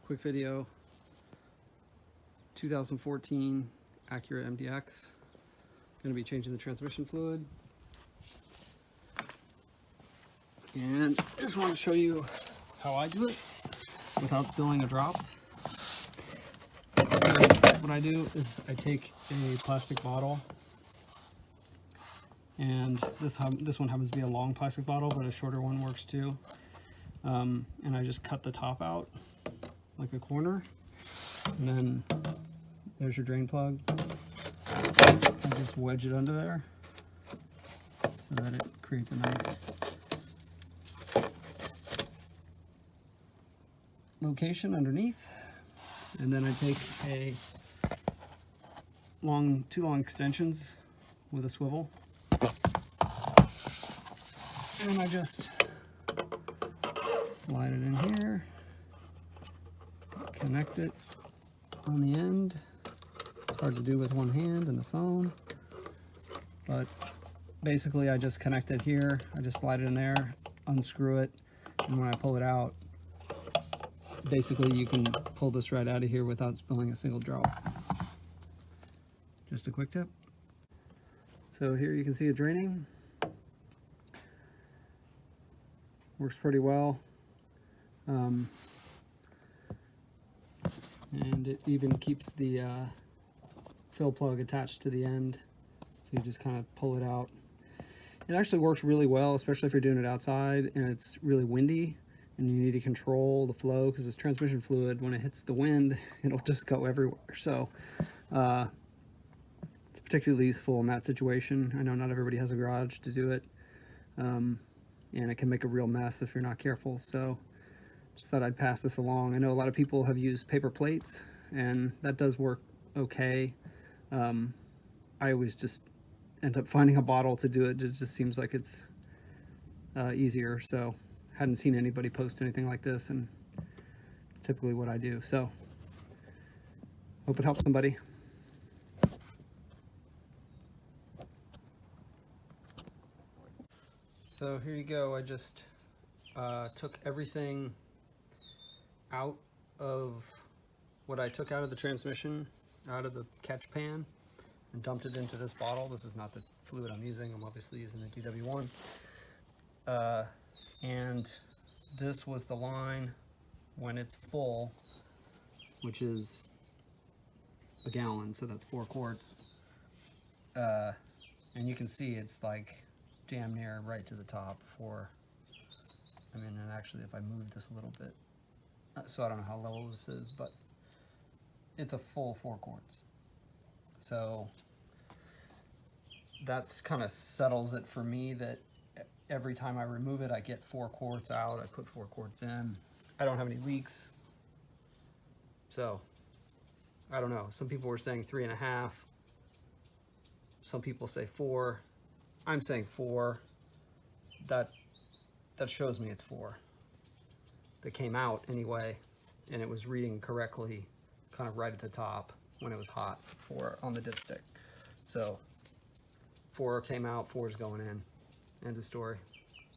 Quick video. 2014 Acura MDX. Going to be changing the transmission fluid. And I just want to show you how I do it without spilling a drop. So what I do is I take a plastic bottle, and this one happens to be a long plastic bottle, but a shorter one works too. And I just cut the top out like a corner, and then there's your drain plug. I just wedge it under there so that it creates a nice location underneath. And then I take two long extensions with a swivel, and I just slide it in here, connect it on the end. It's hard to do with one hand and the phone, but basically I just connect it here. I just slide it in there, unscrew it, and when I pull it out, basically you can pull this right out of here without spilling a single drop. Just a quick tip. So here you can see it draining. Works pretty well. And it even keeps the fill plug attached to the end, so you just kind of pull it out. It actually works really well, especially if you're doing it outside and it's really windy and you need to control the flow, because this transmission fluid, when it hits the wind, it'll just go everywhere. So it's particularly useful in that situation. I know not everybody has a garage to do it, and it can make a real mess if you're not careful. So just thought I'd pass this along. I know a lot of people have used paper plates, and that does work okay. I always just end up finding a bottle to do it. It just seems like it's easier. So hadn't seen anybody post anything like this, and it's typically what I do. So hope it helps somebody. So here you go. I just took everything out of what I took out of the transmission, out of the catch pan, and dumped it into this bottle. This is not the fluid I'm using. I'm obviously using the DW1. And this was the line when it's full, which is a gallon, so that's 4 quarts. And you can see it's like damn near right to the top and actually if I move this a little bit, so I don't know how level this is, but it's a full 4 quarts. So that's kind of settles it for me, that every time I remove it, I get 4 quarts out. I put 4 quarts in. I don't have any leaks. So I don't know. Some people were saying 3.5. Some people say 4. I'm saying 4. That shows me it's 4. That came out anyway, and it was reading correctly, kind of right at the top when it was hot, 4 on the dipstick. So 4 came out, 4 is going in. End of story.